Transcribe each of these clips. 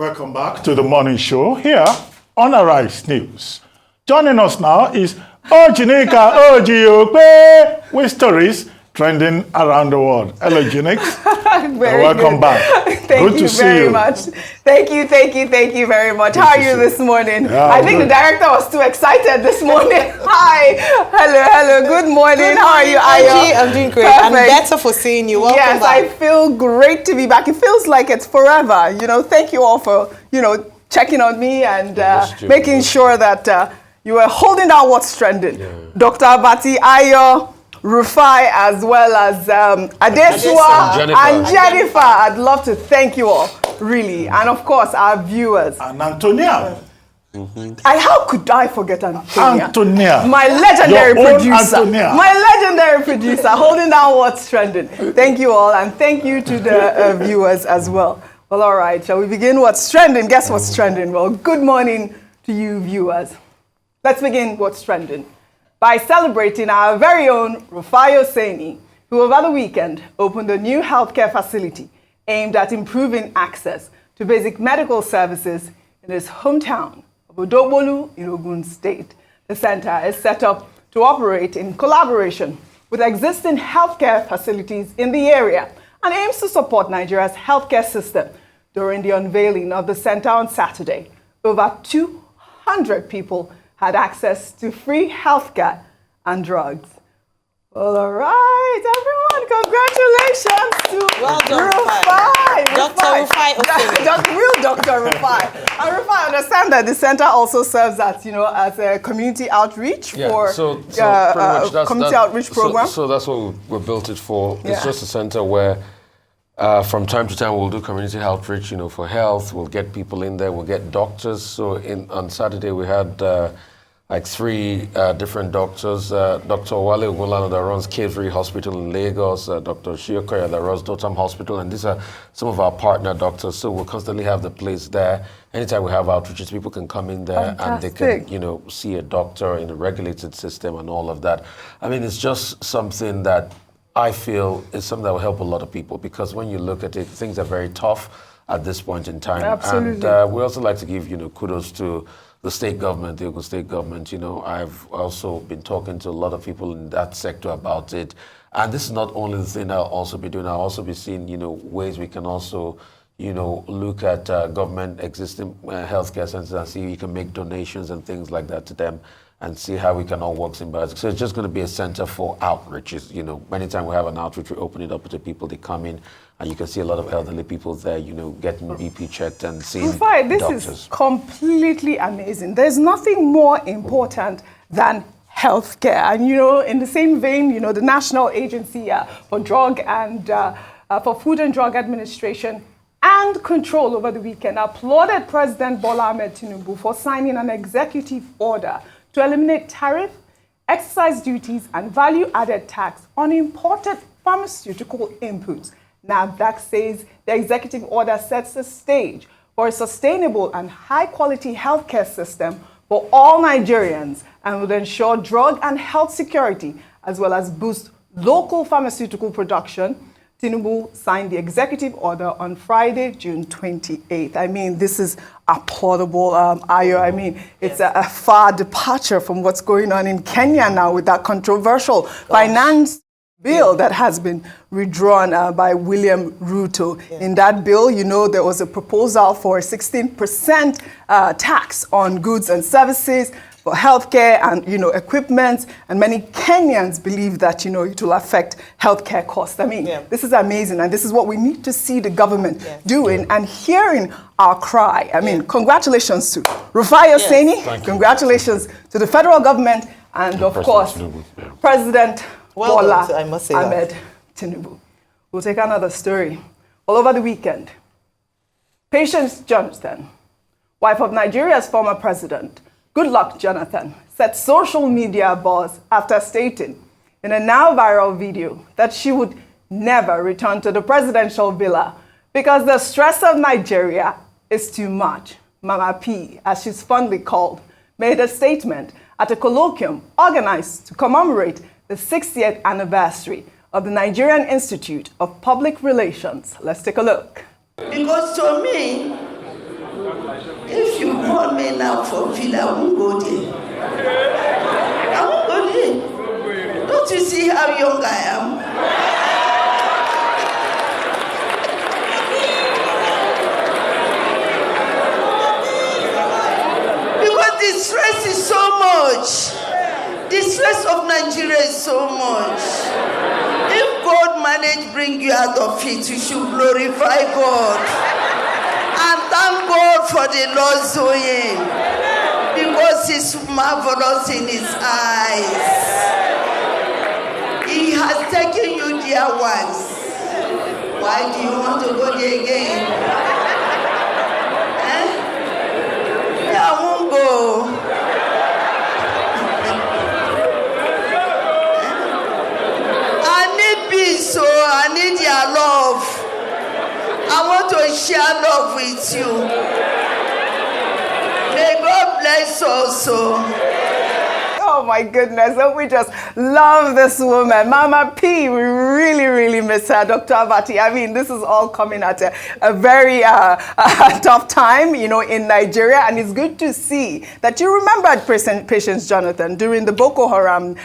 Welcome back to the morning show here on Arise News. Joining us now is OjyOkpe with stories trending around the world. Hello, Jinix. Welcome back. Thank you very much. Thank you very much. How are you this morning? Yeah, I think the director was too excited this morning. Hi. Hello. Good morning. How are you, Ayo? I'm doing great. Perfect. I'm better for seeing you. Welcome back. I feel great to be back. It feels like it's forever. Thank you all for, checking on me and making sure that you are holding down what's trending. Yeah. Dr. Abati, Ayo, Rifai, as well as Adesua and Jennifer. I'd love to thank you all, really. And of course, our viewers. And Antonia. How could I forget Antonia? Antonia. My legendary producer. Antonia. My legendary producer, holding down what's trending. Thank you all, and thank you to the viewers as well. Well, all right, shall we begin what's trending? Guess what's trending? Well, good morning to you viewers. Let's begin what's trending by celebrating our very own Rifai Seni, who over the weekend opened a new healthcare facility aimed at improving access to basic medical services in his hometown of Odobolu in Ogun State. The center is set up to operate in collaboration with existing healthcare facilities in the area and aims to support Nigeria's healthcare system. During the unveiling of the center on Saturday, over 200 people had access to free healthcare and drugs. Well, all right, everyone, congratulations to Rifai. Dr. Rifai. Real Dr. Rifai. And Rifai, I understand that the center also serves as, as a community outreach for community outreach program. So that's what we built it for. Yeah. It's just a center where from time to time we'll do community outreach, for health. We'll get people in there. We'll get doctors. So on Saturday we had like 3 different doctors. Dr. Wale Ogulano that runs K3 Hospital in Lagos, Dr. Shehu Sani that runs Dotam Hospital, and these are some of our partner doctors. So we'll constantly have the place there. Anytime we have outreaches, people can come in there and they can, see a doctor in a regulated system and all of that. I mean, it's just something that I feel is something that will help a lot of people, because when you look at it, things are very tough at this point in time. Absolutely. And we also like to give, kudos to the state government, the Ogun State government. I've also been talking to a lot of people in that sector about it. And this is not only the thing I'll also be doing, I'll also be seeing, ways we can also, look at government existing healthcare centers and see if you can make donations and things like that to them and see how we can all work symbiotically. So it's just going to be a center for outreaches. Anytime we have an outreach, we open it up to people, they come in, and you can see a lot of elderly people there, getting BP checked and seeing Rifai, this doctors. is completely amazing. There's nothing more important than healthcare. And, in the same vein, the National Agency for Drug and for Food and Drug Administration and Control over the weekend applauded President Bola Ahmed Tinubu for signing an executive order to eliminate tariff, excise duties, and value-added tax on imported pharmaceutical inputs. NAFDAC says the executive order sets the stage for a sustainable and high-quality healthcare system for all Nigerians and would ensure drug and health security, as well as boost local pharmaceutical production. Tinubu signed the executive order on Friday, June 28th. I mean, this is applaudable, Ayo. I mean, it's a far departure from what's going on in Kenya now with that controversial finance bill that has been withdrawn by William Ruto. Yeah. In that bill, there was a proposal for a 16% tax on goods and services for healthcare and, equipment. And many Kenyans believe that, it will affect healthcare costs. I mean, This is amazing. And this is what we need to see the government doing and hearing our cry. I mean, congratulations to Rifai Seni. Congratulations to the federal government and, of course, President Bola Ahmed Tinubu. We'll take another story. All over the weekend, Patience Jonathan, wife of Nigeria's former president, Goodluck Jonathan, set social media abuzz after stating in a now viral video that she would never return to the presidential villa because the stress of Nigeria is too much. Mama P, as she's fondly called, made a statement at a colloquium organized to commemorate the 60th anniversary of the Nigerian Institute of Public Relations. Let's take a look. Because to me, If you call me now for villa, I won't go there. I won't go there. Don't you see how young I am? Because the stress is so much. The stress of Nigeria is so much. If God managed to bring you out of it, you should glorify God. And thank God for the Lord's doing. Because He's marvelous in His eyes. He has taken you there once. Why do you want to go there again? I won't go. I need peace, so I need your love. I want to share love with you. May God bless also. Oh my goodness, don't we just love this woman? Mama P, we really, really miss her. Dr. Abati, I mean, this is all coming at a very tough time, you know, in Nigeria. And it's good to see that you remembered Patience Jonathan during the Boko Haram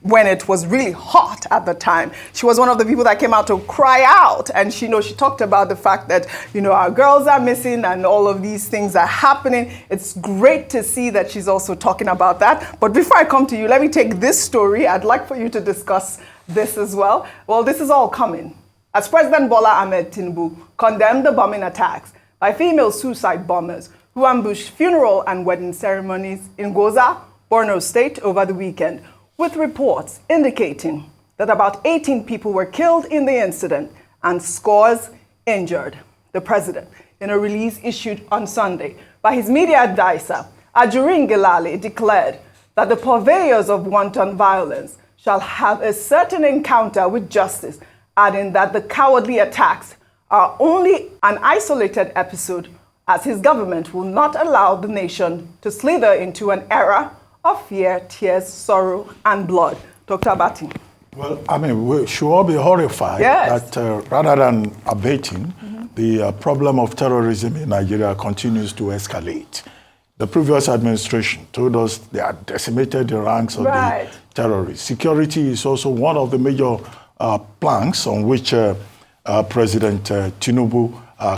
when it was really hot at the time. She was one of the people that came out to cry out. And she talked about the fact that, our girls are missing and all of these things are happening. It's great to see that she's also talking about that. But before I come to you, let me take this story. I'd like for you to discuss this as well. Well, this is all coming as President Bola Ahmed Tinubu condemned the bombing attacks by female suicide bombers who ambushed funeral and wedding ceremonies in Gwoza, Borno State over the weekend, with reports indicating that about 18 people were killed in the incident and scores injured. The president, in a release issued on Sunday by his media advisor, Ajuri Ngelale, declared that the purveyors of wanton violence shall have a certain encounter with justice, adding that the cowardly attacks are only an isolated episode, as his government will not allow the nation to slither into an era of fear, tears, sorrow, and blood. Dr. Abati. Well, I mean, we should all be horrified that rather than abating, the problem of terrorism in Nigeria continues to escalate. The previous administration told us they had decimated the ranks of the terrorists. Security is also one of the major planks on which President Tinubu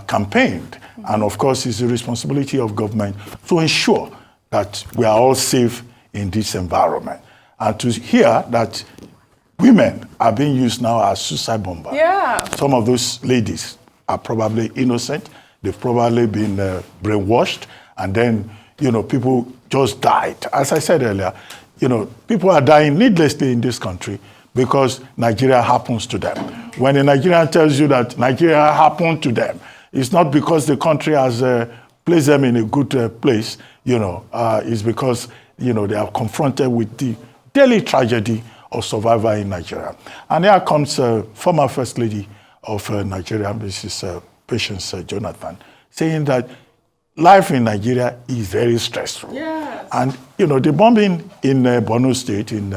campaigned. And of course, it's the responsibility of government to ensure that we are all safe in this environment. And to hear that women are being used now as suicide bombers. Yeah. Some of those ladies are probably innocent. They've probably been brainwashed. And then, people just died. As I said earlier, people are dying needlessly in this country because Nigeria happens to them. When a Nigerian tells you that Nigeria happened to them, it's not because the country has placed them in a good place, it's because, they are confronted with the daily tragedy of survival in Nigeria. And here comes former First Lady of Nigeria, Mrs. Patience Jonathan, saying that life in Nigeria is very stressful. Yes. And, the bombing in Borno State, in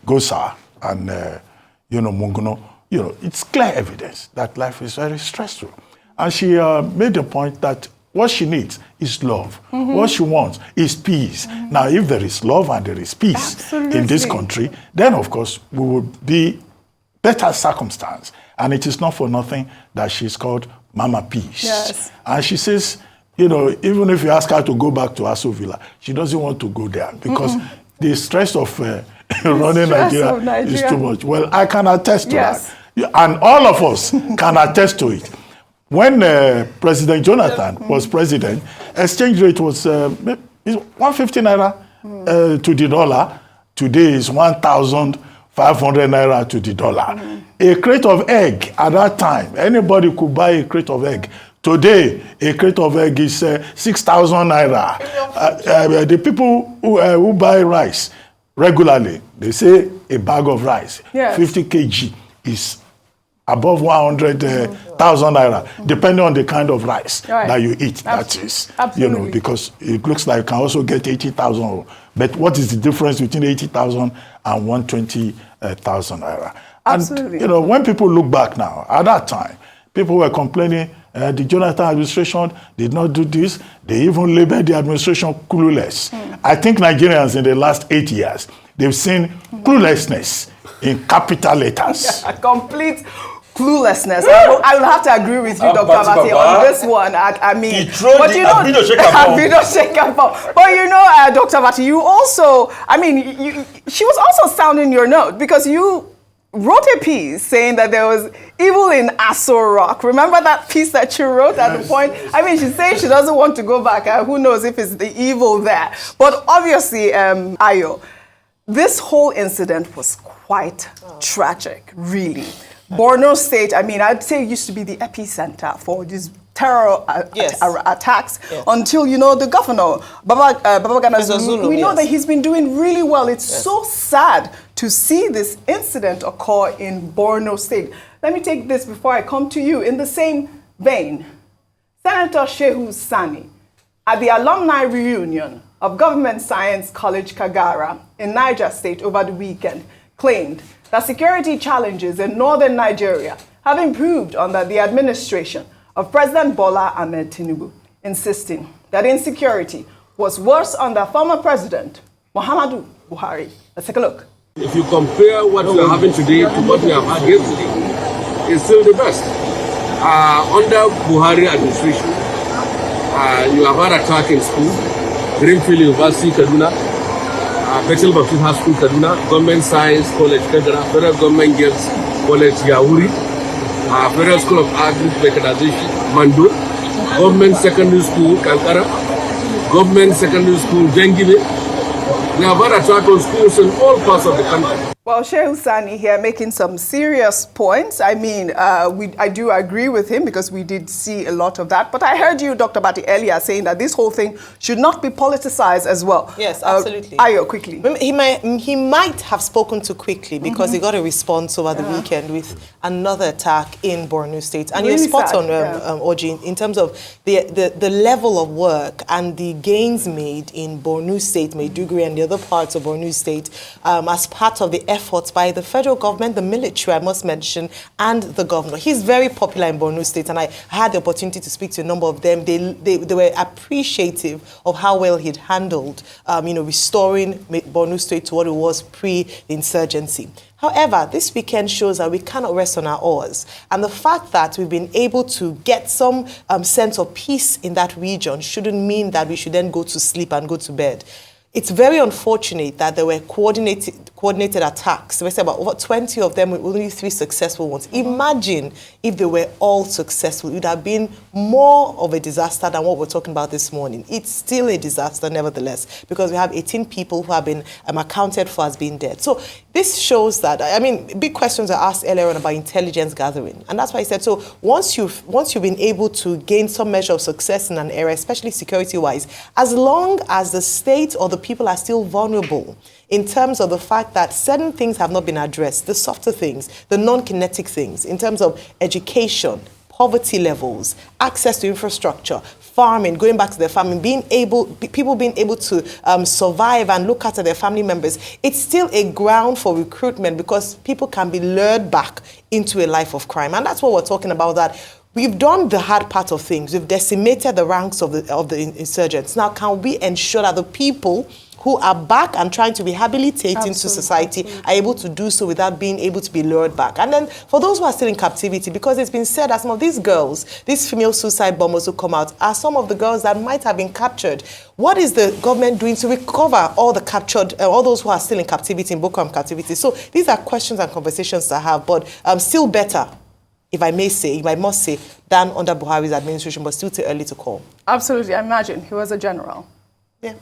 Gwoza and, Mungono, it's clear evidence that life is very stressful. And she made the point that what she needs is love. What she wants is peace. Now, if there is love and there is peace in this country, then, of course, we would be better circumstance. And it is not for nothing that she's called Mama Peace. Yes. And she says, even if you ask her to go back to Aso Villa, she doesn't want to go there because the stress of running Nigeria is too much. Well, I can attest to that. And all of us can attest to it. When President Jonathan was president, exchange rate was 150 naira to the dollar. Today is 1,500 naira to the dollar. A crate of egg at that time, anybody could buy a crate of egg. Today, a crate of egg is 6,000 naira. The people who buy rice regularly, they say a bag of rice, 50 kg, is above 100,000 naira, depending on the kind of rice that you eat. That is, because it looks like you can also get 80,000. But what is the difference between 80,000 and 120,000 naira? And, when people look back now, at that time, People were complaining the Jonathan administration did not do this. They even labeled the administration clueless. I think Nigerians in the last 8 years, they've seen cluelessness in capital letters. Yeah, complete cluelessness. I will have to agree with you, Dr. Abati, on this one. I mean, but you know, but you know, Dr. Abati, you also, I mean, she was also sounding your note because you wrote a piece saying that there was evil in Aso Rock. Remember that piece that she wrote at the point? I mean, she's saying she doesn't want to go back. Who knows if it's the evil there? But obviously, Ayo, this whole incident was quite tragic, really. Borno State, I mean, I'd say it used to be the epicenter for these terror attacks until, you know, the governor, Babagana Zulu, we know that he's been doing really well. It's so sad to see this incident occur in Borno State. Let me take this before I come to you. In the same vein, Senator Shehu Sani, at the alumni reunion of Government Science College Kagara in Niger State over the weekend, claimed that security challenges in northern Nigeria have improved under the administration of President Bola Ahmed Tinubu, insisting that insecurity was worse under former President Muhammadu Buhari. Let's take a look. If you compare what we are having today to what we have had yesterday, it's still the best. Under Buhari administration, you have had attack in school, Greenfield University, Kaduna, Bethel Baptist High School, Kaduna, Government Science College, Kagara, Federal Government Girls College, Yauri, Federal School of Agri Mechanization, Mando, Government Secondary School, Kagara, Government Secondary School, Jengibe. We have had attack on schools in all parts of the country. Well, Shehu Sani here making some serious points. I mean, I do agree with him because we did see a lot of that. But I heard you, Dr. Bati, earlier saying that this whole thing should not be politicized as well. Yes, absolutely. Ayo, quickly. He might have spoken too quickly because he got a response over the weekend with another attack in Borno State. And really you're spot on, Oji, in terms of the level of work and the gains made in Borno State, Maiduguri, and the other parts of Borno State as part of the efforts by the federal government, the military, I must mention, and the governor. He's very popular in Borno State, and I had the opportunity to speak to a number of them. They were appreciative of how well he'd handled, restoring Borno State to what it was pre-insurgency. However, this weekend shows that we cannot rest on our oars. And the fact that we've been able to get some sense of peace in that region shouldn't mean that we should then go to sleep and go to bed. It's very unfortunate that there were coordinated attacks. We said about over 20 of them with only 3 successful ones. Imagine if they were all successful. It would have been more of a disaster than what we're talking about this morning. It's still a disaster nevertheless, because we have 18 people who have been accounted for as being dead. So this shows that, I mean, big questions are asked earlier on about intelligence gathering. And that's why I said, so once you've been able to gain some measure of success in an area, especially security-wise, as long as the state or the people are still vulnerable in terms of the fact that certain things have not been addressed, the softer things, the non-kinetic things, in terms of education, poverty levels, access to infrastructure, farming, going back to their farming, people being able to survive and look after their family members, it's still a ground for recruitment because people can be lured back into a life of crime. And that's what we're talking about, that we've done the hard part of things. We've decimated the ranks of the insurgents. Now, can we ensure that the people who are back and trying to rehabilitate into society are able to do so without being able to be lured back? And then for those who are still in captivity, because it's been said that some of these girls, these female suicide bombers who come out, are some of the girls that might have been captured. What is the government doing to recover all the captured, all those who are still in captivity, in Boko Haram captivity? So these are questions and conversations to have, but still better, if I must say, than under Buhari's administration, but still too early to call. Absolutely. I imagine he was a general. Yeah,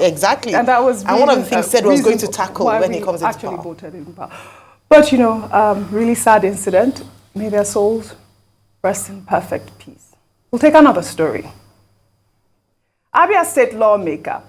exactly. And that was really, one of the things said was going to tackle when he comes into power. Voted in power. But, really sad incident. May their souls rest in perfect peace. We'll take another story. Abia State lawmaker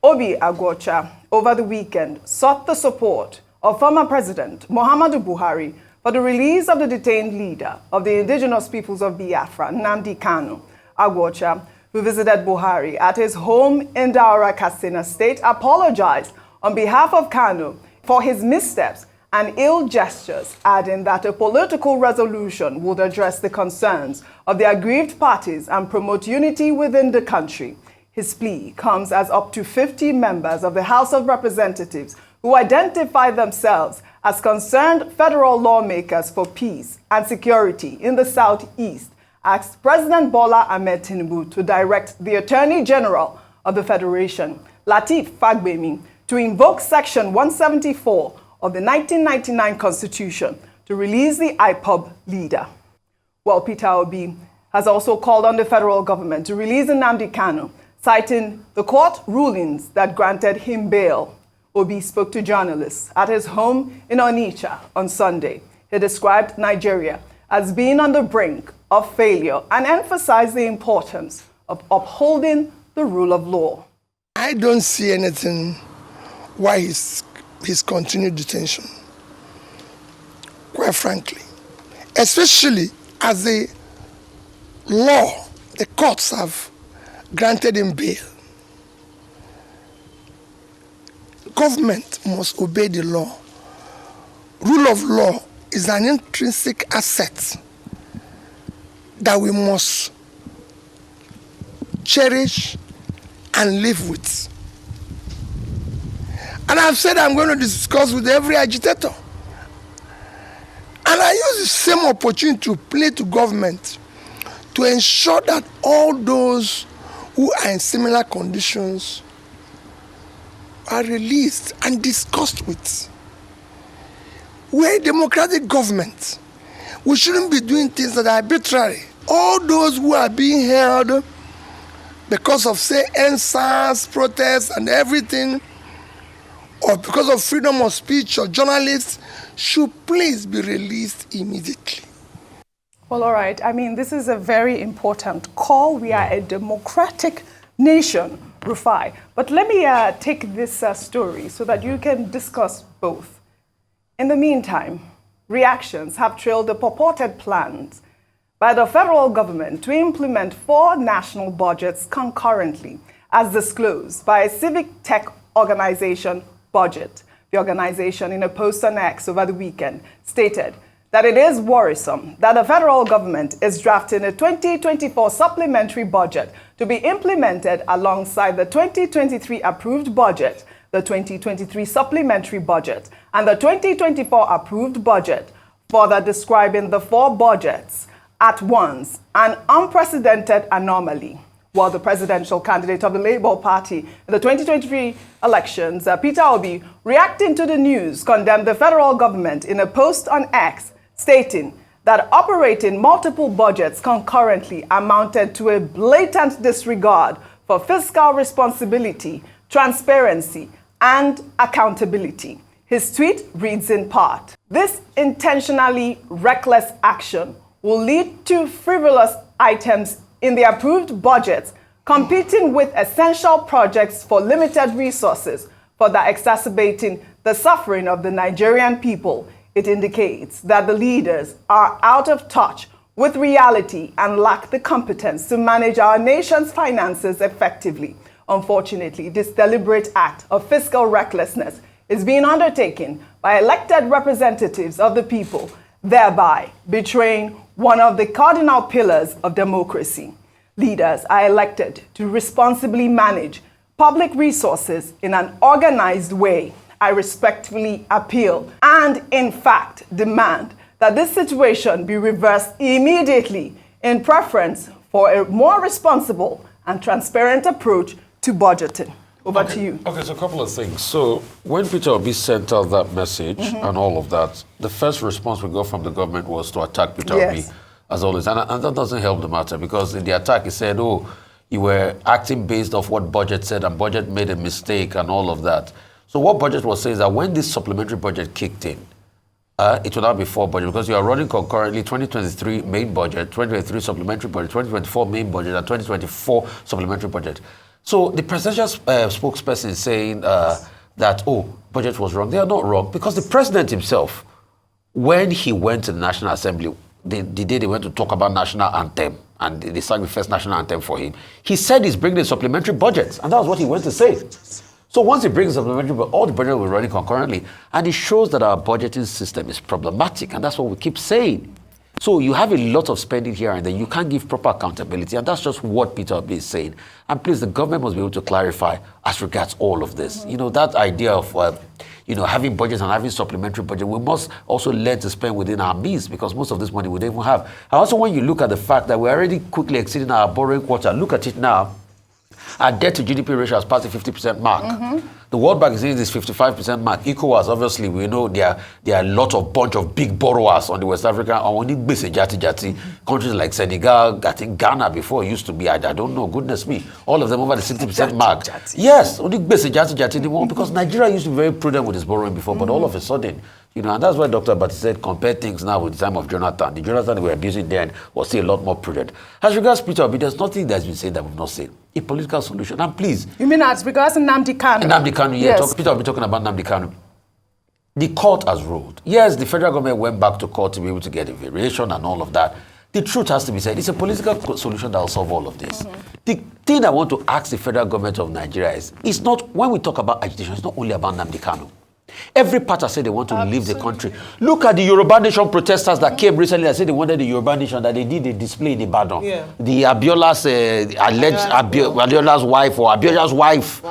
Obi Agwocha over the weekend sought the support of former President Muhammadu Buhari for the release of the detained leader of the indigenous peoples of Biafra, Nnamdi Kanu. Agwocha, who visited Buhari at his home in Daura, Katsina State, apologized on behalf of Kanu for his missteps and ill gestures, adding that a political resolution would address the concerns of the aggrieved parties and promote unity within the country. His plea comes as up to 50 members of the House of Representatives who identify themselves as concerned federal lawmakers for peace and security in the Southeast asked President Bola Ahmed Tinubu to direct the Attorney General of the Federation, Lateef Fagbemi, to invoke Section 174 of the 1999 Constitution to release the IPOB leader. Well, Peter Obi has also called on the federal government to release Nnamdi Kanu, citing the court rulings that granted him bail. Obi spoke to journalists at his home in Onitsha on Sunday. He described Nigeria as being on the brink of failure and emphasized the importance of upholding the rule of law. I don't see anything why his continued detention, quite frankly, especially as the law, the courts have granted him bail. Government must obey the law. Rule of law is an intrinsic asset that we must cherish and live with. And I've said I'm going to discuss with every agitator. And I use the same opportunity to play to government to ensure that all those who are in similar conditions are released and discussed with. We're a democratic government. We shouldn't be doing things that are arbitrary. All those who are being held because of, say, NSAS, protests and everything, or because of freedom of speech or journalists, should please be released immediately. Well, all right. I mean, this is a very important call. We are a democratic nation, Rifai. But let me take this story so that you can discuss both. In the meantime, reactions have trailed the purported plans by the federal government to implement 4 national budgets concurrently, as disclosed by a civic tech organization, Budget. The organization, in a post on X over the weekend, stated that it is worrisome that the federal government is drafting a 2024 supplementary budget to be implemented alongside the 2023 approved budget, the 2023 supplementary budget, and the 2024 approved budget, further describing the 4 budgets at once an unprecedented anomaly. While the presidential candidate of the Labour Party in the 2023 elections, Peter Obi, reacting to the news, condemned the federal government in a post on X, stating that operating multiple budgets concurrently amounted to a blatant disregard for fiscal responsibility, transparency, and accountability. His tweet reads in part, "This intentionally reckless action will lead to frivolous items in the approved budget competing with essential projects for limited resources, further exacerbating the suffering of the Nigerian people. It indicates that the leaders are out of touch with reality and lack the competence to manage our nation's finances effectively. Unfortunately, this deliberate act of fiscal recklessness is being undertaken by elected representatives of the people, thereby betraying one of the cardinal pillars of democracy. Leaders are elected to responsibly manage public resources in an organized way. I respectfully appeal and, in fact, demand that this situation be reversed immediately in preference for a more responsible and transparent approach to budgeting." Over to you. Okay, so a couple of things. So when Peter Obi sent out that message and all of that, the first response we got from the government was to attack Peter Obi, as always. And that doesn't help the matter, because in the attack he said, oh, you were acting based off what budget said and budget made a mistake and all of that. So what budget was saying is that when this supplementary budget kicked in, it will not be 4 budget, because you are running concurrently 2023 main budget, 2023 supplementary budget, 2024 main budget, and 2024 supplementary budget. So the presidential spokesperson is saying that, oh, budget was wrong. They are not wrong, because the president himself, when he went to the National Assembly, the day they went to talk about national anthem, and they sang the first national anthem for him, he said he's bringing a supplementary budget, and that was what he went to say. So once it brings supplementary, but all the budget we're running concurrently, and it shows that our budgeting system is problematic, and that's what we keep saying. So you have a lot of spending here and then you can't give proper accountability, and that's just what Peter Obi is saying. And please, the government must be able to clarify as regards all of this. You know, that idea of having budgets and having supplementary budget, we must also learn to spend within our means, because most of this money we don't even have. And also, when you look at the fact that we're already quickly exceeding our borrowing quota, look at it now. Our debt to GDP ratio has passed the 50% mark. The World Bank is saying this 55% mark. ECOWAS, obviously, we know there are a lot of bunch of big borrowers on the West African, only countries like Senegal, I think Ghana before used to be, I don't know, goodness me, all of them over the 60% mark. Yes, only because Nigeria used to be very prudent with its borrowing before, but all of a sudden, and that's why Dr. Bati said, compare things now with the time of Jonathan. The Jonathan we were abusing then was still a lot more prudent. As regards Peter Obi, there's nothing that's been said that we've not said. A political solution. And please. You mean as regards Nnamdi Kanu? Nnamdi Kanu, yes. Peter Obi talking about Nnamdi Kanu. The court has ruled. Yes, the federal government went back to court to be able to get a variation and all of that. The truth has to be said. It's a political solution that will solve all of this. The thing I want to ask the federal government of Nigeria is, it's not, when we talk about agitation, it's not only about Nnamdi Kanu. Every party said they want to leave the country. Look at the Yoruba Nation protesters that came recently and said they wanted the Yoruba Nation, that they did a display in Ibadan. The Abiola's alleged Abiola's wife or Abiola's wife.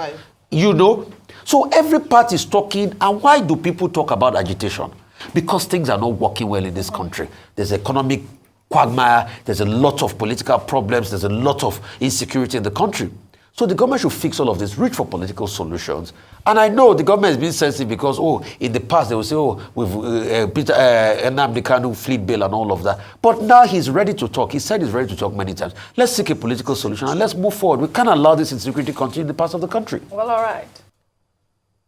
So every party is talking. And why do people talk about agitation? Because things are not working well in this country. There's economic quagmire. There's a lot of political problems. There's a lot of insecurity in the country. So the government should fix all of this, reach for political solutions. And I know the government is being sensitive because, in the past they will say, with Nnamdi Kanu, fleet bail and all of that. But now he's ready to talk. He said he's ready to talk many times. Let's seek a political solution and let's move forward. We can't allow this insecurity to continue in the parts of the country. Well, all right.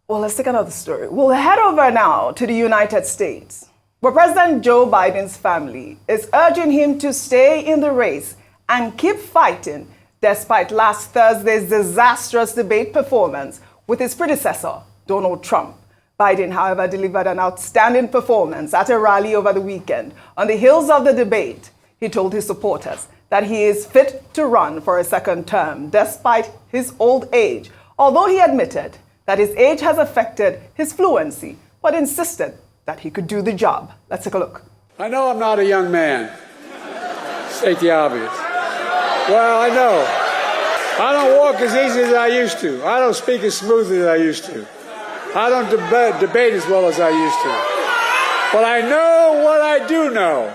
Well, let's take another story. We'll head over now to the United States, where President Joe Biden's family is urging him to stay in the race and keep fighting, despite last Thursday's disastrous debate performance with his predecessor, Donald Trump. Biden, however, delivered an outstanding performance at a rally over the weekend. On the heels of the debate, he told his supporters that he is fit to run for a second term, despite his old age, although he admitted that his age has affected his fluency, but insisted that he could do the job. Let's take a look. I know I'm not a young man. State the obvious. Well, I know. I don't walk as easy as I used to. I don't speak as smoothly as I used to. I don't debate as well as I used to. But I know what I do know.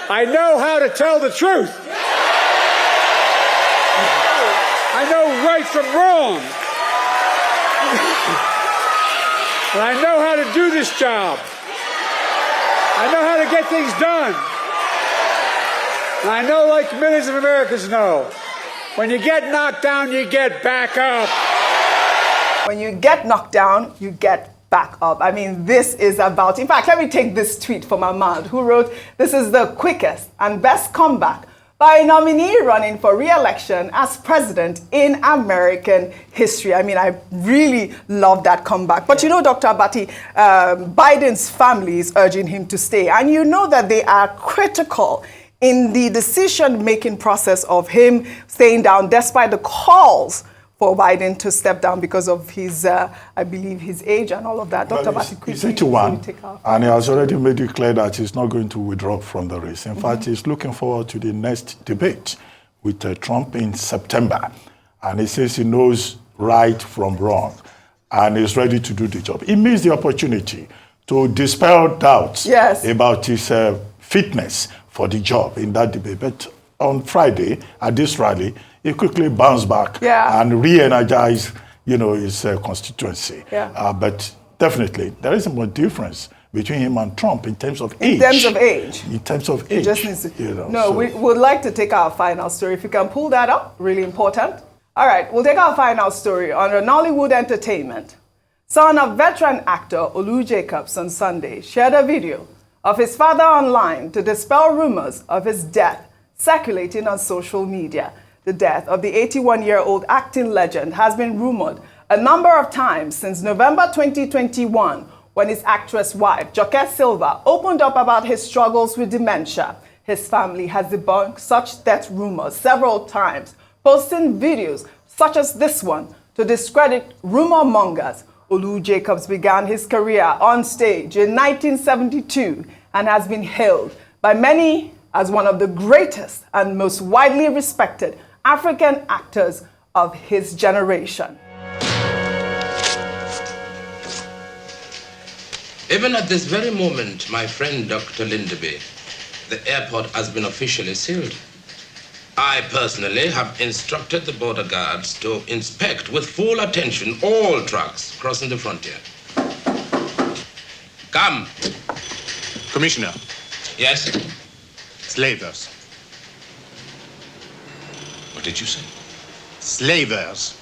I know how to tell the truth. I know right from wrong. And I know how to do this job. I know how to get things done. And I know, like millions of Americans know, when you get knocked down, you get back up. When you get knocked down, you get back up. I mean, this is about, in fact, let me take this tweet from Ahmad, who wrote, "This is the quickest and best comeback by a nominee running for re-election as president in American history." I mean, I really love that comeback. But you know, Dr. Abati, Biden's family is urging him to stay. And you know that they are critical in the decision-making process of him staying down, despite the calls for Biden to step down because of his, I believe, his age and all of that. Dr. Bati, he's 81, and he has already made it clear that he's not going to withdraw from the race. In fact, he's looking forward to the next debate with Trump in September. And he says he knows right from wrong, and he's ready to do the job. He missed the opportunity to dispel doubts about his fitness for the job in that debate. But on Friday, at this rally, he quickly bounced back and re-energized, his constituency. But definitely, there isn't much difference between him and Trump in terms of age. In terms of age. In terms of age. Just needs to, we would like to take our final story. If you can pull that up, really important. All right, we'll take our final story on Nollywood Entertainment. Son of veteran actor Olu Jacobs on Sunday shared a video of his father online to dispel rumors of his death circulating on social media. The death of the 81-year-old acting legend has been rumored a number of times since November 2021, when his actress wife, Joke Silva, opened up about his struggles with dementia. His family has debunked such death rumors several times, posting videos such as this one to discredit rumor mongers. Olu Jacobs began his career on stage in 1972 and has been hailed by many as one of the greatest and most widely respected African actors of his generation. Even at this very moment, my friend Dr. Lindaby, the airport has been officially sealed. I personally have instructed the border guards to inspect with full attention all trucks crossing the frontier. Come. Commissioner. Yes? Slavers. What did you say? Slavers.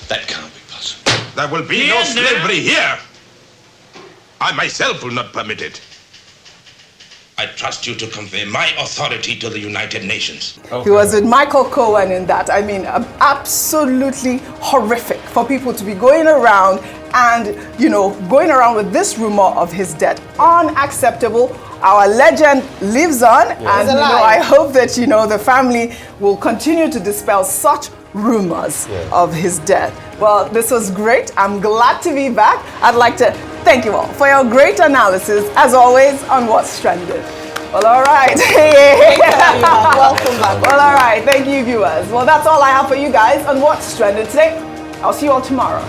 That can't be possible. There will be no slavery here. I myself will not permit it. I trust you to convey my authority to the United Nations. Okay. He was with Michael Cohen in that. I mean, absolutely horrific for people to be going around and, going around with this rumor of his death. Unacceptable. Our legend lives on, and I hope that, the family will continue to dispel such rumors of his death. Well, this was great. I'm glad to be back. I'd like to thank you all for your great analysis, as always, on What's Trending. Well, all right. Welcome back. Well, all right. Thank you, viewers. Well, that's all I have for you guys on What's Trending today. I'll see you all tomorrow.